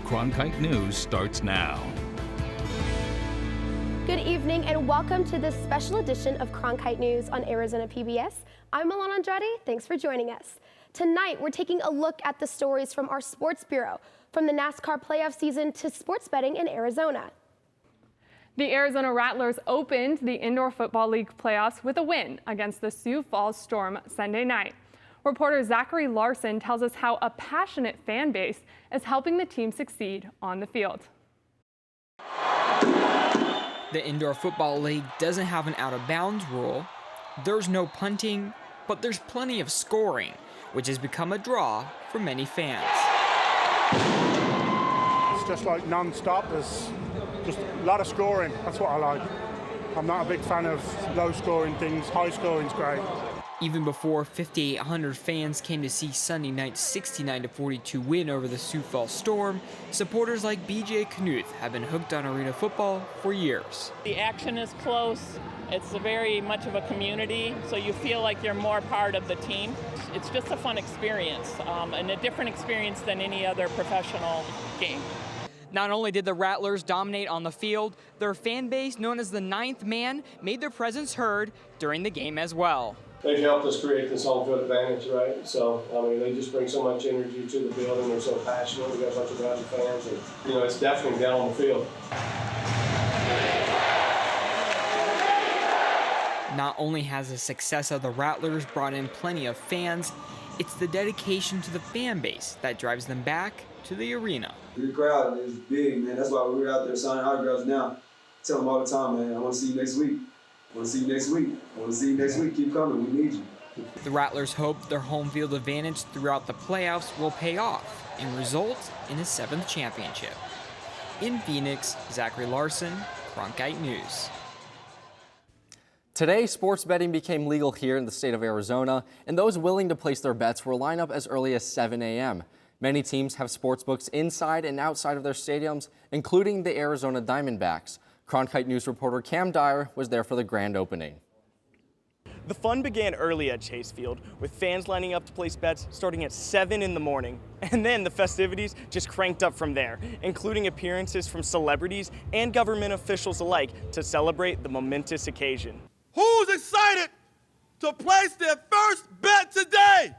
Cronkite News starts now. Good evening and welcome to this special edition of Cronkite News on Arizona PBS. I'm Milan Andrade. Thanks for joining us. Tonight, we're taking a look at the stories from our sports bureau, from the Nascar playoff season to sports betting in Arizona. The Arizona Rattlers opened the Indoor Football League playoffs with a win against the Sioux Falls Storm Sunday night. Reporter Zachary Larson tells us how a passionate fan base is helping the team succeed on the field. The Indoor Football League doesn't have an out-of-bounds rule. There's no punting, but there's plenty of scoring, which has become a draw for many fans. It's just like non-stop. There's just a lot of scoring. That's what I like. I'm not a big fan of low-scoring things. High scoring's great. Even before 5,800 fans came to see Sunday night's 69-42 win over the Sioux Falls Storm, supporters like BJ Knuth have been hooked on arena football for years. The action is close. It's very much of a community, so you feel like you're more part of the team. It's just a fun experience, and a different experience than any other professional game. Not only did the Rattlers dominate on the field, their fan base, known as the Ninth Man, made their presence heard during the game as well. They've helped us create this home field advantage, right? So, I mean, they just bring so much energy to the building. They're so passionate. We got a bunch of rowdy fans, and, you know, it's definitely down on the field. Not only has the success of the Rattlers brought in plenty of fans, it's the dedication to the fan base that drives them back to the arena. The crowd is big, man. That's why we're out there signing autographs now. I tell them all the time, man, I want to see you next week. I want to see you next week. I want to see you next week. Keep coming. We need you. The Rattlers hope their home field advantage throughout the playoffs will pay off and result in a 7th championship. In Phoenix, Zachary Larson, Cronkite News. Today, sports betting became legal here in the state of Arizona, and those willing to place their bets will line up as early as 7 a.m. Many teams have sportsbooks inside and outside of their stadiums, including the Arizona Diamondbacks. Cronkite News reporter Cam Dyer was there for the grand opening. The fun began early at Chase Field, with fans lining up to place bets starting at 7 in the morning. And then the festivities just cranked up from there, including appearances from celebrities and government officials alike to celebrate the momentous occasion. Who's excited to place their first bet today?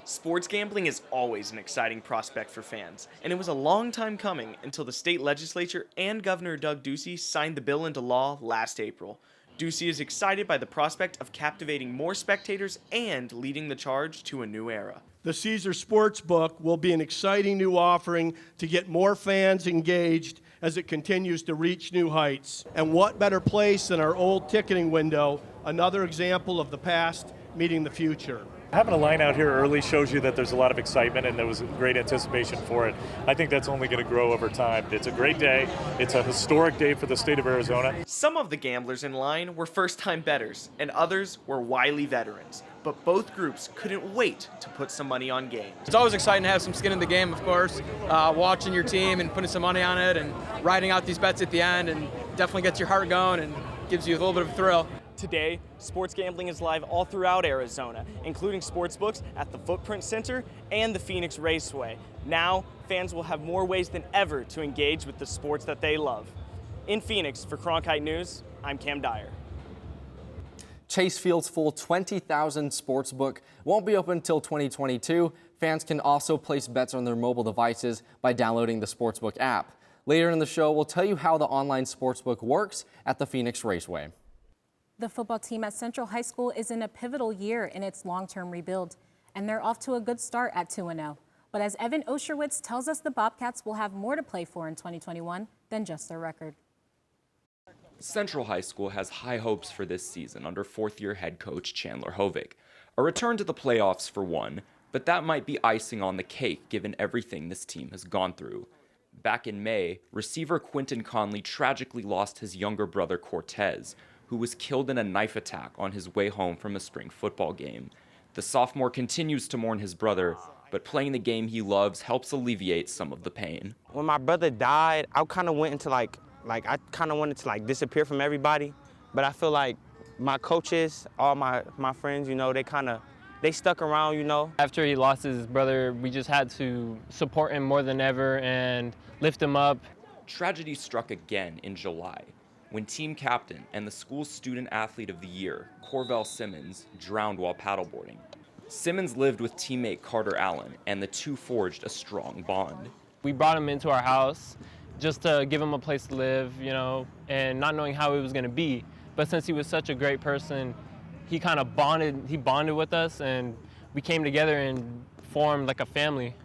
Sports gambling is always an exciting prospect for fans, and it was a long time coming until the state legislature and Governor Doug Ducey signed the bill into law last April. Ducey is excited by the prospect of captivating more spectators and leading the charge to a new era. The Caesar Sportsbook will be an exciting new offering to get more fans engaged as it continues to reach new heights. And what better place than our old ticketing window, another example of the past meeting the future. Having a line out here early shows you that there's a lot of excitement and there was great anticipation for it. I think that's only going to grow over time. It's a great day. It's a historic day for the state of Arizona. Some of the gamblers in line were first-time bettors, and others were wily veterans. But both groups couldn't wait to put some money on games. It's always exciting to have some skin in the game, of course. Watching your team and putting some money on it and riding out these bets at the end, and definitely gets your heart going and gives you a little bit of a thrill. Today, sports gambling is live all throughout Arizona, including sportsbooks at the Footprint Center and the Phoenix Raceway. Now, fans will have more ways than ever to engage with the sports that they love. In Phoenix, for Cronkite News, I'm Cam Dyer. Chase Field's full 20,000 sportsbook won't be open until 2022. Fans can also place bets on their mobile devices by downloading the sportsbook app. Later in the show, we'll tell you how the online sportsbook works at the Phoenix Raceway. The football team at Central High School is in a pivotal year in its long-term rebuild, and they're off to a good start at 2-0. But as Evan Osherwitz tells us, the Bobcats will have more to play for in 2021 than just their record. Central High School has high hopes for this season under fourth-year head coach Chandler Hovick. A return to the playoffs for one, but that might be icing on the cake given everything this team has gone through. Back in May, receiver Quentin Conley tragically lost his younger brother Cortez, who was killed in a knife attack on his way home from a spring football game. The sophomore continues to mourn his brother, but playing the game he loves helps alleviate some of the pain. When my brother died, I kind of went into I kind of wanted to disappear from everybody, but I feel like my coaches, all my friends, you know, they kind of they stuck around, you know. After he lost his brother, we just had to support him more than ever and lift him up. Tragedy struck again in July when team captain and the school's student athlete of the year, Corvell Simmons, drowned while paddleboarding. Simmons lived with teammate Carter Allen, and the two forged a strong bond. We brought him into our house just to give him a place to live, you know, and not knowing how it was going to be. But since he was such a great person, he kind of bonded with us, and we came together and formed like a family.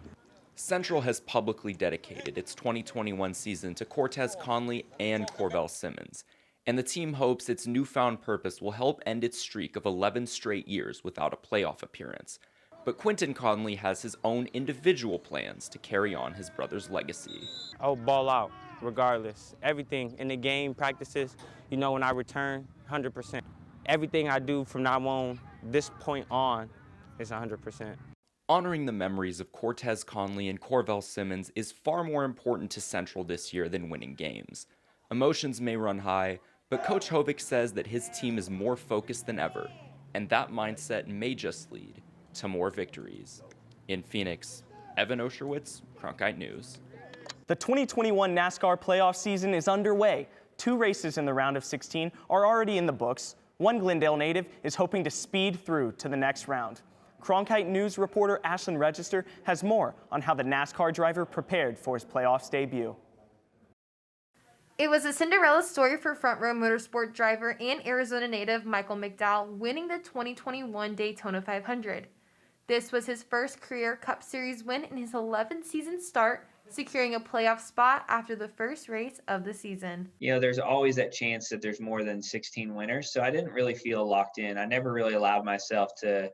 Central has publicly dedicated its 2021 season to Cortez Conley and Corvell Simmons, and the team hopes its newfound purpose will help end its streak of 11 straight years without a playoff appearance. But Quentin Conley has his own individual plans to carry on his brother's legacy. I'll ball out, regardless. Everything in the game, practices, you know, when I return, 100%. Everything I do from now on, this point on, is 100%. Honoring the memories of Cortez Conley and Corvell Simmons is far more important to Central this year than winning games. Emotions may run high, but Coach Hovick says that his team is more focused than ever, and that mindset may just lead to more victories. In Phoenix, Evan Osherwitz, Cronkite News. The 2021 NASCAR playoff season is underway. 2 races in the round of 16 are already in the books. One Glendale native is hoping to speed through to the next round. Cronkite News reporter Ashlyn Register has more on how the NASCAR driver prepared for his playoffs debut. It was a Cinderella story for Front Row Motorsport driver and Arizona native Michael McDowell winning the 2021 Daytona 500. This was his first career Cup Series win in his 11th season start, securing a playoff spot after the first race of the season. You know, there's always that chance that there's more than 16 winners, so I didn't really feel locked in. I never really allowed myself to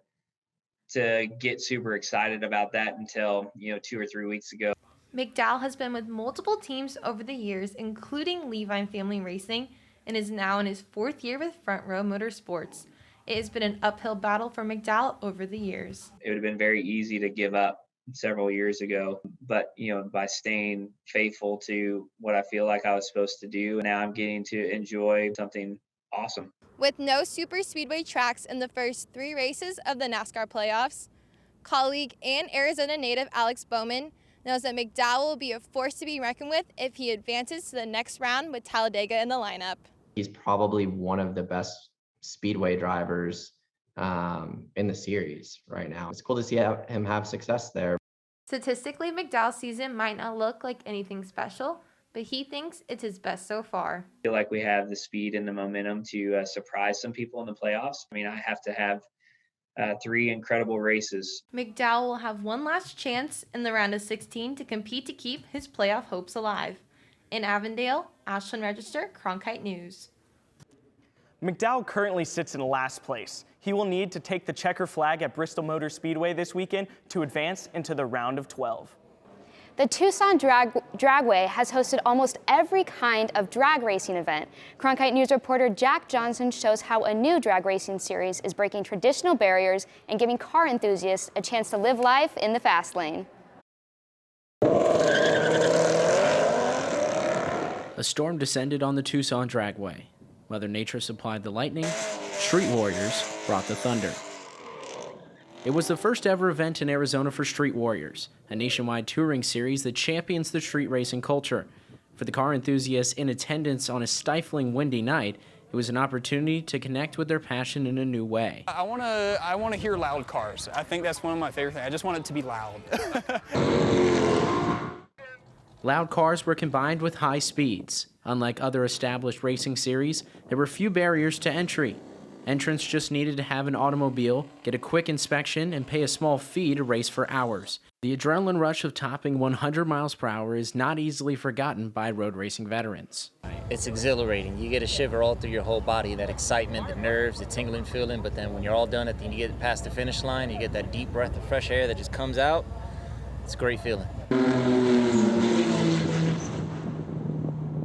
get super excited about that until, 2 or 3 weeks ago. McDowell has been with multiple teams over the years, including Levine Family Racing, and is now in his 4th year with Front Row Motorsports. It has been an uphill battle for McDowell over the years. It would have been very easy to give up several years ago, but, by staying faithful to what I feel like I was supposed to do, now I'm getting to enjoy something awesome. With no super speedway tracks in the first 3 races of the NASCAR playoffs, colleague and Arizona native Alex Bowman knows that McDowell will be a force to be reckoned with if he advances to the next round with Talladega in the lineup. He's probably one of the best speedway drivers in the series right now. It's cool to see him have success there. Statistically, McDowell's season might not look like anything special, but he thinks it's his best so far. I feel like we have the speed and the momentum to surprise some people in the playoffs. I have to have 3 incredible races. McDowell will have one last chance in the round of 16 to compete to keep his playoff hopes alive. In Avondale, Ashlyn Register, Cronkite News. McDowell currently sits in last place. He will need to take the checker flag at Bristol Motor Speedway this weekend to advance into the round of 12. The Tucson Dragway has hosted almost every kind of drag racing event. Cronkite News reporter Jack Johnson shows how a new drag racing series is breaking traditional barriers and giving car enthusiasts a chance to live life in the fast lane. A storm descended on the Tucson Dragway. Mother Nature supplied the lightning, Street Warriors brought the thunder. It was the first ever event in Arizona for Street Warriors, a nationwide touring series that champions the street racing culture. For the car enthusiasts in attendance on a stifling windy night, it was an opportunity to connect with their passion in a new way. I want to hear loud cars. I think that's one of my favorite things. I just want it to be loud. Loud cars were combined with high speeds. Unlike other established racing series, there were few barriers to entry. Entrants just needed to have an automobile, get a quick inspection, and pay a small fee to race for hours. The adrenaline rush of topping 100 miles per hour is not easily forgotten by road racing veterans. It's exhilarating. You get a shiver all through your whole body, that excitement, the nerves, the tingling feeling, but then when you're all done at the end, you get past the finish line, you get that deep breath of fresh air that just comes out. It's a great feeling.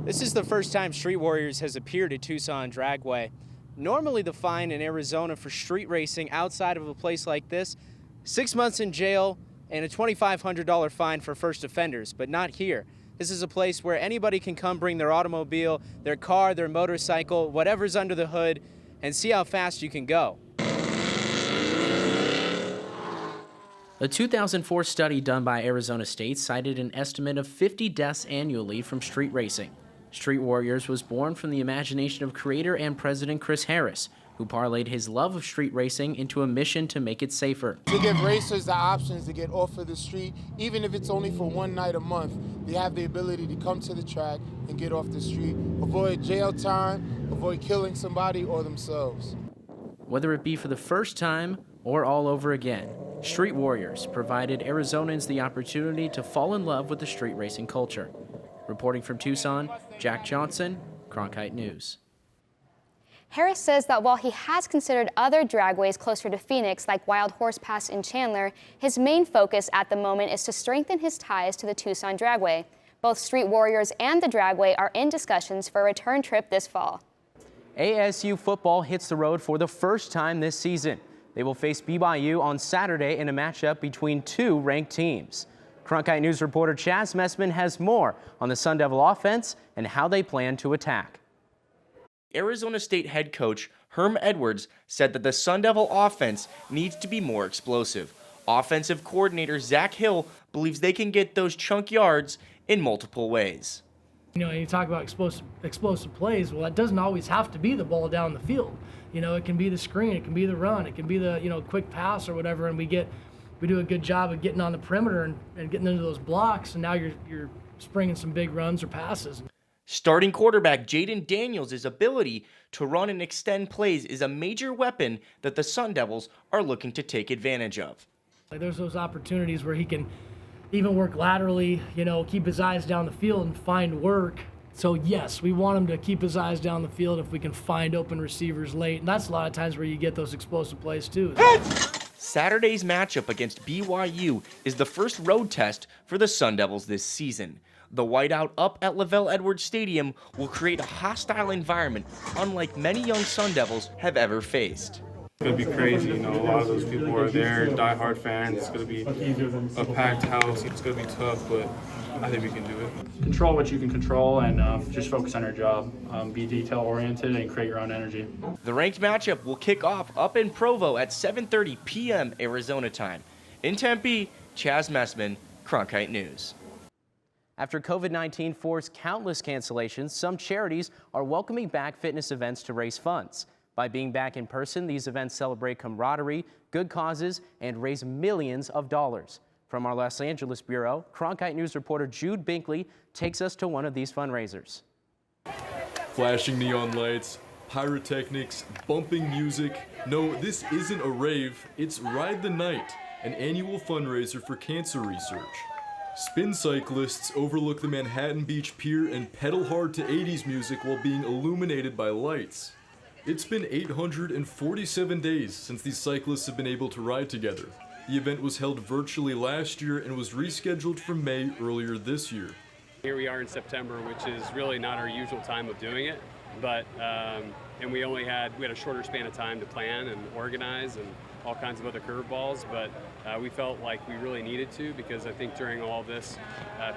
This is the first time Street Warriors has appeared at Tucson Dragway. Normally the fine in Arizona for street racing outside of a place like this, 6 months in jail and a $2,500 fine for first offenders, but not here. This is a place where anybody can come bring their automobile, their car, their motorcycle, whatever's under the hood, and see how fast you can go. A 2004 study done by Arizona State cited an estimate of 50 deaths annually from street racing. Street Warriors was born from the imagination of creator and president Chris Harris, who parlayed his love of street racing into a mission to make it safer. To give racers the options to get off of the street, even if it's only for one night a month, they have the ability to come to the track and get off the street, avoid jail time, avoid killing somebody or themselves. Whether it be for the first time or all over again, Street Warriors provided Arizonans the opportunity to fall in love with the street racing culture. Reporting from Tucson, Jack Johnson, Cronkite News. Harris says that while he has considered other dragways closer to Phoenix, like Wild Horse Pass in Chandler, his main focus at the moment is to strengthen his ties to the Tucson Dragway. Both Street Warriors and the Dragway are in discussions for a return trip this fall. ASU football hits the road for the first time this season. They will face BYU on Saturday in a matchup between two ranked teams. Cronkite News reporter Chaz Messman has more on the Sun Devil offense and how they plan to attack. Arizona State head coach Herm Edwards said that the Sun Devil offense needs to be more explosive. Offensive coordinator Zach Hill believes they can get those chunk yards in multiple ways. You know, and you talk about explosive plays, well, that doesn't always have to be the ball down the field. You know, it can be the screen, it can be the run, it can be the, quick pass or whatever, and we do a good job of getting on the perimeter and getting into those blocks, and now you're springing some big runs or passes. Starting quarterback Jaden Daniels' ability to run and extend plays is a major weapon that the Sun Devils are looking to take advantage of. There's those opportunities where he can even work laterally, keep his eyes down the field and find work. So yes, we want him to keep his eyes down the field if we can find open receivers late. And that's a lot of times where you get those explosive plays too. Saturday's matchup against BYU is the first road test for the Sun Devils this season. The whiteout up at Lavelle Edwards Stadium will create a hostile environment unlike many young Sun Devils have ever faced. It's going to be crazy, a lot of those people are there, diehard fans. It's going to be a packed house. It's going to be tough, but I think we can do it. Control what you can control and just focus on your job. Be detail-oriented and create your own energy. The ranked matchup will kick off up in Provo at 7:30 p.m. Arizona time. In Tempe, Chaz Messman, Cronkite News. After COVID-19 forced countless cancellations, some charities are welcoming back fitness events to raise funds. By being back in person, these events celebrate camaraderie, good causes, and raise millions of dollars. From our Los Angeles bureau, Cronkite News reporter Jude Binkley takes us to one of these fundraisers. Flashing neon lights, pyrotechnics, bumping music. No, this isn't a rave, it's Ride the Night, an annual fundraiser for cancer research. Spin cyclists overlook the Manhattan Beach Pier and pedal hard to 80s music while being illuminated by lights. It's been 847 days since these cyclists have been able to ride together. The event was held virtually last year and was rescheduled for May earlier this year. Here we are in September, which is really not our usual time of doing it, but and we had a shorter span of time to plan and organize and all kinds of other curveballs, but we felt like we really needed to because I think during all this,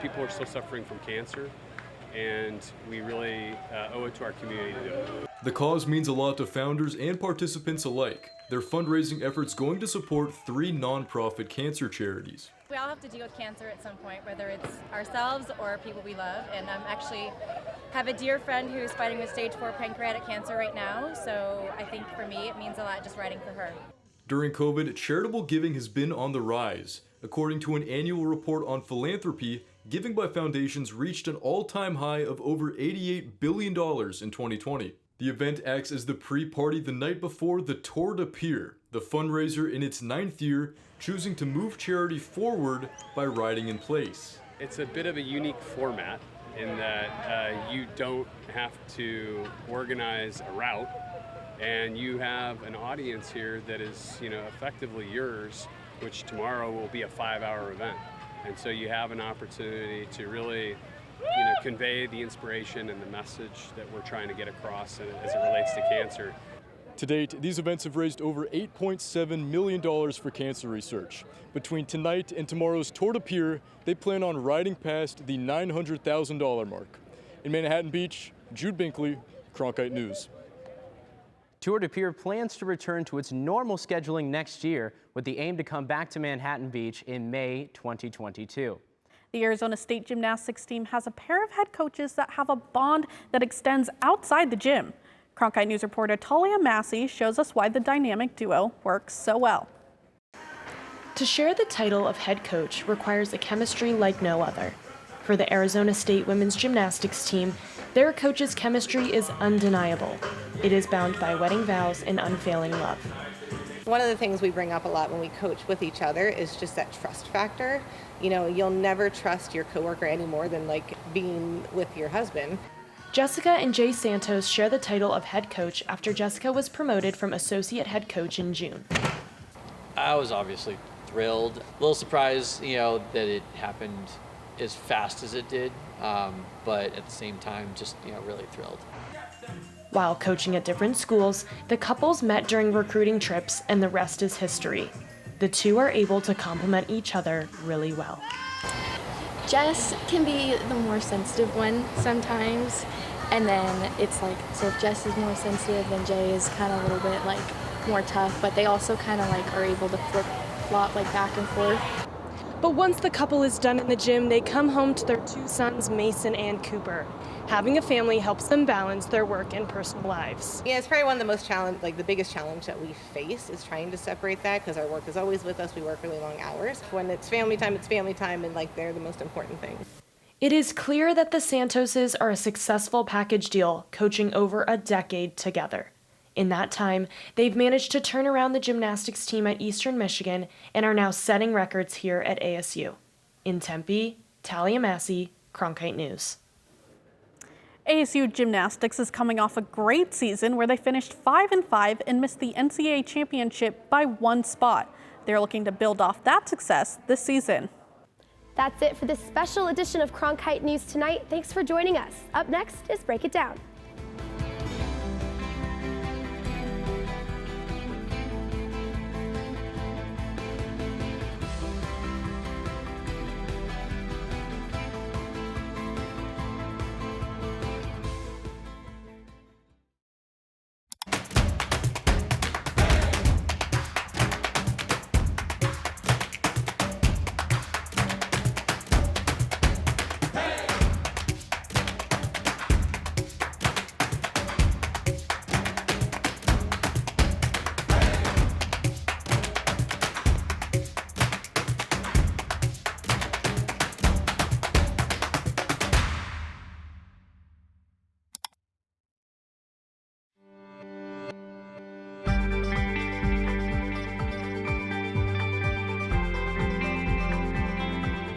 people are still suffering from cancer, and we really owe it to our community to do it. The cause means a lot to founders and participants alike. Their fundraising efforts going to support 3 nonprofit cancer charities. We all have to deal with cancer at some point, whether it's ourselves or people we love, and I'm actually have a dear friend who's fighting with stage 4 pancreatic cancer right now, so I think for me it means a lot just writing for her. During COVID, charitable giving has been on the rise. According to an annual report on philanthropy, giving by foundations reached an all-time high of over $88 billion in 2020. The event acts as the pre-party the night before the Tour de Pier, the fundraiser in its 9th year, choosing to move charity forward by riding in place. It's a bit of a unique format in that you don't have to organize a route, and you have an audience here that is, effectively yours, which tomorrow will be a 5-hour event. And so you have an opportunity to really convey the inspiration and the message that we're trying to get across as it relates to cancer. To date, these events have raised over $8.7 million for cancer research. Between tonight and tomorrow's Tour de Pier, they plan on riding past the $900,000 mark. In Manhattan Beach, Jude Binkley, Cronkite News. Tour de Pure plans to return to its normal scheduling next year with the aim to come back to Manhattan Beach in May 2022. The Arizona State Gymnastics team has a pair of head coaches that have a bond that extends outside the gym. Cronkite News reporter Talia Massey shows us why the dynamic duo works so well. To share the title of head coach requires a chemistry like no other. For the Arizona State women's gymnastics team, their coach's chemistry is undeniable. It is bound by wedding vows and unfailing love. One of the things we bring up a lot when we coach with each other is just that trust factor. You know, you'll never trust your coworker any more than like being with your husband. Jessica and Jay Santos share the title of head coach after Jessica was promoted from associate head coach in June. I was obviously thrilled. A little surprised, that it happened as fast as it did, but at the same time, just, really thrilled. While coaching at different schools, the couples met during recruiting trips, and the rest is history. The two are able to complement each other really well. Jess can be the more sensitive one sometimes, and then it's like, so if Jess is more sensitive, then Jay is kind of a little bit like more tough, but they also kind of like are able to flip-flop like back and forth. But once the couple is done in the gym, they come home to their two sons, Mason and Cooper. Having a family helps them balance their work and personal lives. Yeah, it's probably one of the most the biggest challenge that we face is trying to separate that because our work is always with us. We work really long hours. When it's family time, and like they're the most important thing. It is clear that the Santoses are a successful package deal, coaching over a decade together. In that time, they've managed to turn around the gymnastics team at Eastern Michigan and are now setting records here at ASU. In Tempe, Talia Massey, Cronkite News. ASU Gymnastics is coming off a great season where they finished 5-5 and missed the NCAA championship by 1 spot. They're looking to build off that success this season. That's it for this special edition of Cronkite News tonight. Thanks for joining us. Up next is Break It Down.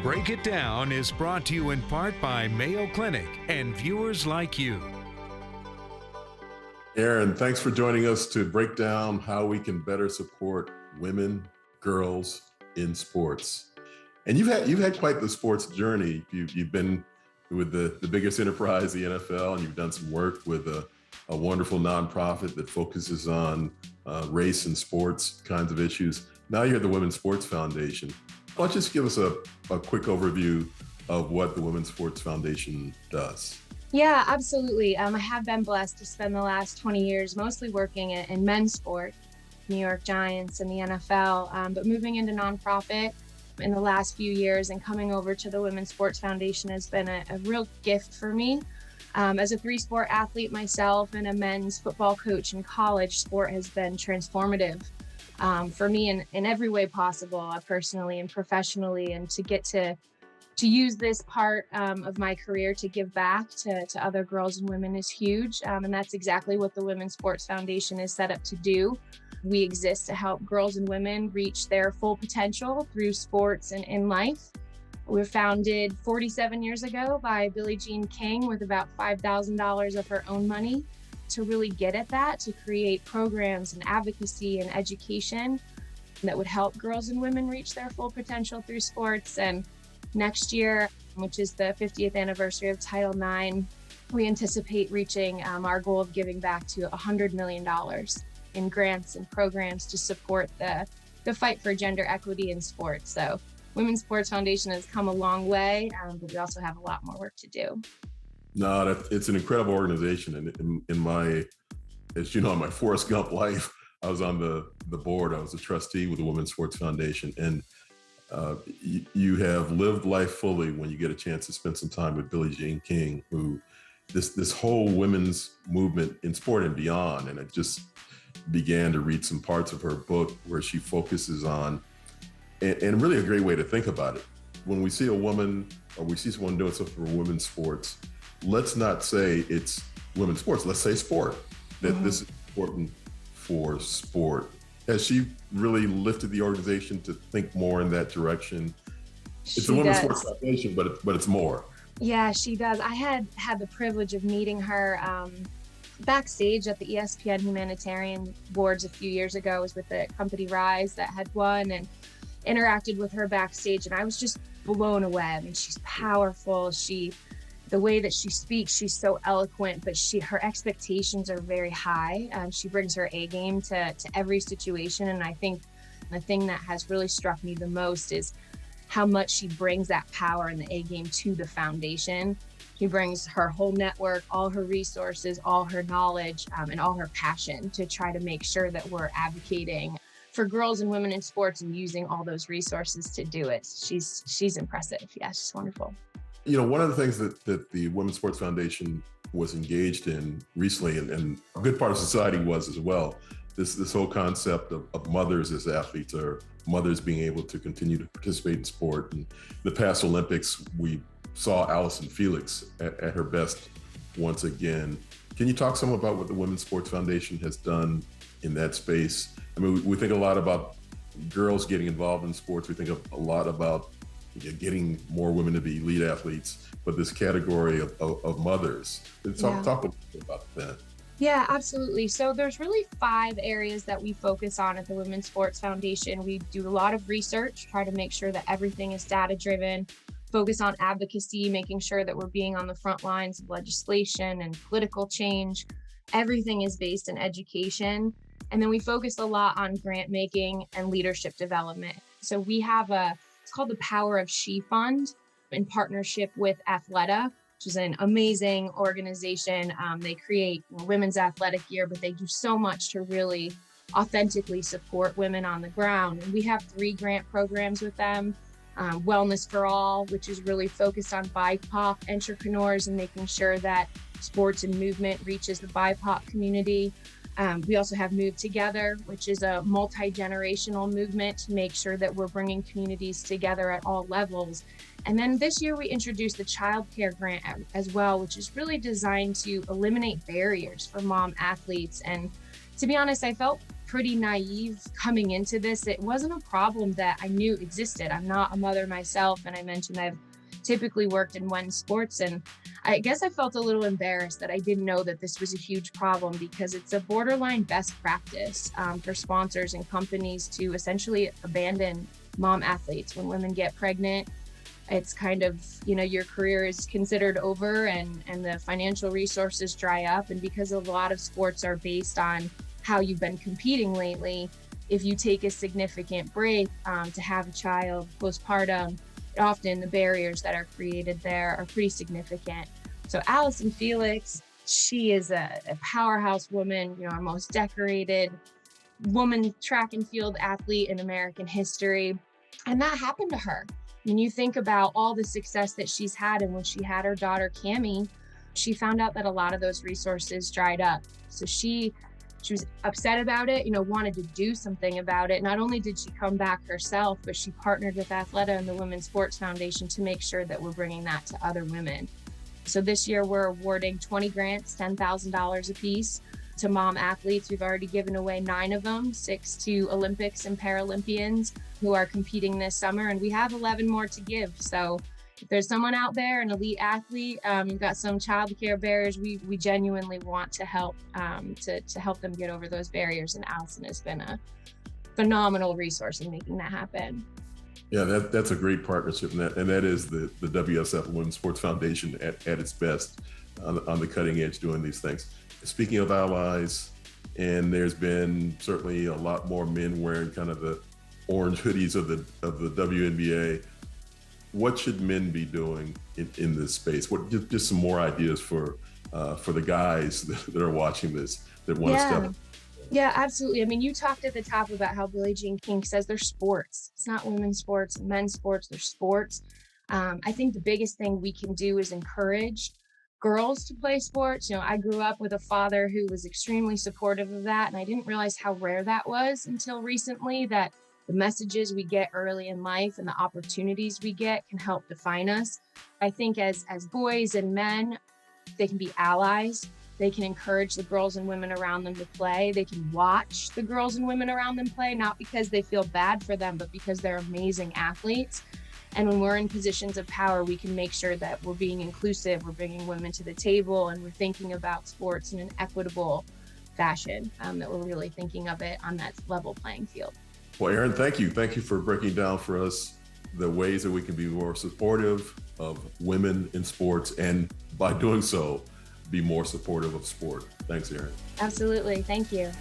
Break It Down is brought to you in part by Mayo Clinic and viewers like you. Aaron, thanks for joining us to break down how we can better support women, girls in sports. And you've had quite the sports journey. You've been with the biggest enterprise, the NFL, and you've done some work with a wonderful nonprofit that focuses on race and sports kinds of issues. Now you're at the Women's Sports Foundation. Why don't you just give us a quick overview of what the Women's Sports Foundation does? Yeah, absolutely. I have been blessed to spend the last 20 years mostly working in men's sport, New York Giants and the NFL, but moving into nonprofit in the last few years and coming over to the Women's Sports Foundation has been a real gift for me. As a 3-sport athlete myself and a men's football coach in college, sport has been transformative for me in every way possible, personally and professionally, and to get to use this part of my career to give back to other girls and women is huge. And that's exactly what the Women's Sports Foundation is set up to do. We exist to help girls and women reach their full potential through sports and in life. We were founded 47 years ago by Billie Jean King with about $5,000 of her own money to really get at that, to create programs and advocacy and education that would help girls and women reach their full potential through sports. And next year, which is the 50th anniversary of Title IX, we anticipate reaching our goal of giving back to $100 million in grants and programs to support the fight for gender equity in sports. So Women's Sports Foundation has come a long way, but we also have a lot more work to do. No, it's an incredible organization. And in my as you know, in my Forrest Gump life, I was on the board. I was a trustee with the Women's Sports Foundation. And you have lived life fully when you get a chance to spend some time with Billie Jean King, who this whole women's movement in sport and beyond. And I just began to read some parts of her book where she focuses on, and really a great way to think about it. When we see a woman or we see someone doing something for women's sports, let's not say it's women's sports, let's say sport, that this is important for sport. Has she really lifted the organization to think more in that direction? It's a Women's Sports Foundation, but it's more. Yeah, she does. I had the privilege of meeting her backstage at the ESPN Humanitarian Awards a few years ago. I was with the company Rise that had won and interacted with her backstage, and I was just blown away. I mean, she's powerful. The way that she speaks, she's so eloquent, but her expectations are very high. She brings her A game to every situation. And I think the thing that has really struck me the most is how much she brings that power and the A game to the foundation. She brings her whole network, all her resources, all her knowledge, and all her passion to try to make sure that we're advocating for girls and women in sports and using all those resources to do it. She's impressive. Yeah, she's wonderful. You know, one of the things that the Women's Sports Foundation was engaged in recently, and a good part of society was as well, this whole concept of mothers as athletes, or mothers being able to continue to participate in sport. And the past Olympics, we saw Allison Felix at her best once again. Can you talk some about what the Women's Sports Foundation has done in that space? I mean, we think a lot about girls getting involved in sports. We think a lot about getting more women to be elite athletes, but this category of mothers. Talk a little bit about that. Yeah, absolutely. So there's really 5 areas that we focus on at the Women's Sports Foundation. We do a lot of research, try to make sure that everything is data-driven, focus on advocacy, making sure that we're being on the front lines of legislation and political change. Everything is based in education. And then we focus a lot on grant making and leadership development. So we have it's called the Power of She Fund in partnership with Athleta, which is an amazing organization. They create women's athletic gear, but they do so much to really authentically support women on the ground. And we have 3 grant programs with them. Wellness for All, which is really focused on BIPOC entrepreneurs and making sure that sports and movement reaches the BIPOC community. We also have Move Together, which is a multi-generational movement to make sure that we're bringing communities together at all levels. And then this year we introduced the Child Care Grant as well, which is really designed to eliminate barriers for mom athletes. And to be honest, I felt pretty naive coming into this. It wasn't a problem that I knew existed. I'm not a mother myself, and I mentioned I've typically worked in women's sports, and I guess I felt a little embarrassed that I didn't know that this was a huge problem, because it's a borderline best practice for sponsors and companies to essentially abandon mom athletes when women get pregnant. It's kind of, your career is considered over and the financial resources dry up. And because a lot of sports are based on how you've been competing lately, if you take a significant break to have a child postpartum, often the barriers that are created there are pretty significant. So Allison Felix, she is a powerhouse woman, our most decorated woman track and field athlete in American history. And that happened to her. When you think about all the success that she's had, and when she had her daughter, Cammie, she found out that a lot of those resources dried up. So she was upset about it, wanted to do something about it. Not only did she come back herself, but she partnered with Athleta and the Women's Sports Foundation to make sure that we're bringing that to other women. So this year we're awarding 20 grants, $10,000 a piece, to mom athletes. We've already given away 9 of them, 6 to Olympics and Paralympians who are competing this summer, and we have 11 more to give. So if there's someone out there, an elite athlete, you've got some child care barriers, we genuinely want to help to help them get over those barriers. And Allison has been a phenomenal resource in making that happen. Yeah, that's a great partnership, and that is the WSF Women's Sports Foundation at its best, on the cutting edge doing these things. Speaking of allies, and there's been certainly a lot more men wearing kind of the orange hoodies of the WNBA. What should men be doing in this space? Just some more ideas for the guys that are watching this. that want to step up? Yeah, absolutely. I mean, you talked at the top about how Billie Jean King says they're sports. It's not women's sports, men's sports, they're sports. I think the biggest thing we can do is encourage girls to play sports. You know, I grew up with a father who was extremely supportive of that, and I didn't realize how rare that was until recently, that the messages we get early in life and the opportunities we get can help define us. I think as boys and men, they can be allies. They can encourage the girls and women around them to play. They can watch the girls and women around them play, not because they feel bad for them, but because they're amazing athletes. And when we're in positions of power, we can make sure that we're being inclusive, we're bringing women to the table, and we're thinking about sports in an equitable fashion, that we're really thinking of it on that level playing field. Well, Erin, thank you. Thank you for breaking down for us the ways that we can be more supportive of women in sports, and by doing so, be more supportive of sport. Thanks, Erin. Absolutely. Thank you.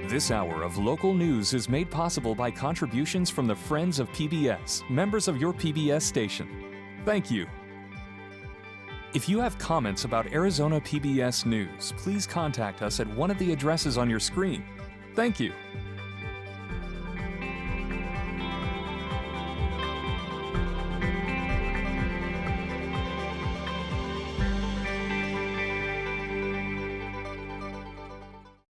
This hour of local news is made possible by contributions from the Friends of PBS, members of your PBS station. Thank you. If you have comments about Arizona PBS News, please contact us at one of the addresses on your screen. Thank you.